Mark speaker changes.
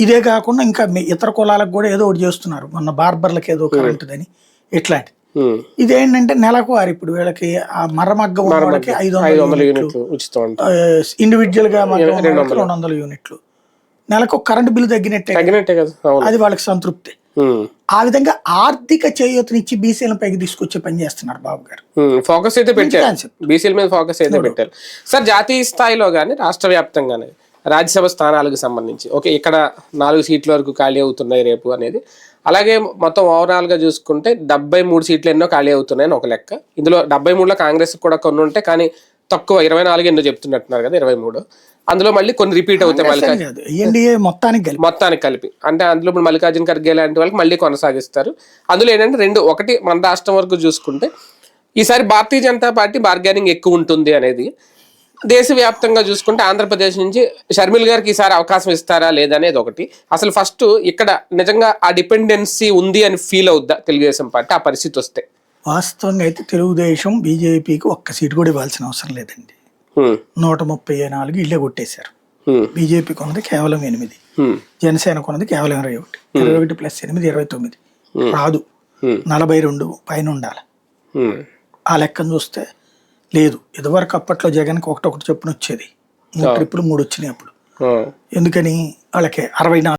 Speaker 1: ఇదే కాకుండా ఇంకా ఇతర కులాలకు కూడా ఏదో ఒకటి చేస్తున్నారు. మొన్న బార్బర్లకు ఏదో కరెంటుదని ఇట్లాంటి. ఇదేంటంటే నెలకు వారు ఇప్పుడు వీళ్ళకి ఆ మర్రమగ్గం వాళ్ళకి 500 యూనిట్లు, ఇండివిజువల్ గా 200 యూనిట్లు నెలకు కరెంటు బిల్లు తగ్గినట్టే కదా, అది వాళ్ళకి సంతృప్తి. ఆ విధంగా ఆర్థిక చేయూతనిచ్చి బీసీల పైకి తీసుకొచ్చే పని చేస్తున్నారు బాబు గారు.
Speaker 2: ఫోకస్ అయితే పెట్టారు, బీసీల మీద ఫోకస్ అయితే పెట్టారు. సార్ జాతీయ స్థాయిలో కానీ రాష్ట్ర వ్యాప్తంగానే రాజ్యసభ స్థానాలకు సంబంధించి ఓకే ఇక్కడ 4 సీట్ల వరకు ఖాళీ అవుతున్నాయి రేపు అనేది, అలాగే మొత్తం ఓవరాల్ గా చూసుకుంటే 73 సీట్లు ఎన్నో ఖాళీ అవుతున్నాయని ఒక లెక్క. ఇందులో 73లో కాంగ్రెస్ కూడా కొన్ని ఉంటాయి, కానీ తక్కువ 24 ఎన్నో చెప్తున్నట్టున్నారు కదా, 23. అందులో మళ్ళీ కొన్ని రిపీట్ అవుతాయి మొత్తానికి కలిపి. అంటే అందులో ఇప్పుడు మల్లికార్జున ఖర్గే లాంటి వాళ్ళకి మళ్ళీ కొనసాగిస్తారు. అందులో ఏంటంటే ఒకటి మన రాష్ట్రం వరకు చూసుకుంటే ఈసారి భారతీయ జనతా పార్టీ బార్గెనింగ్ ఎక్కువ ఉంటుంది అనేది. దేశవ్యాప్తంగా చూసుకుంటే ఆంధ్రప్రదేశ్ నుంచి షర్మిల్ గారికి ఈసారి అవకాశం ఇస్తారా లేదనేది ఒకటి. అసలు ఫస్ట్ ఇక్కడ నిజంగా ఆ డిపెండెన్సీ ఉంది అని ఫీల్ అవుద్దా తెలుగుదేశం పార్టీ ఆ పరిస్థితి వస్తే?
Speaker 1: వాస్తవంగా అయితే తెలుగుదేశం బీజేపీకి ఒక్క సీటు కూడా ఇవ్వాల్సిన అవసరం లేదండి. 134 ఇళ్లే కొట్టేశారు. బీజేపీ కొన్నది కేవలం 8, జనసేన కొన్నది కేవలం 21. 21 + 8 29 రాదు. 42 పైన ఉండాలి. ఆ లెక్కను చూస్తే లేదు. ఇదివరకు అప్పట్లో జగన్కి ఒకటి చొప్పున వచ్చేది, 3 ట్రిప్పులు 3 వచ్చినాయి అప్పుడు. ఎందుకని వాళ్ళకి 64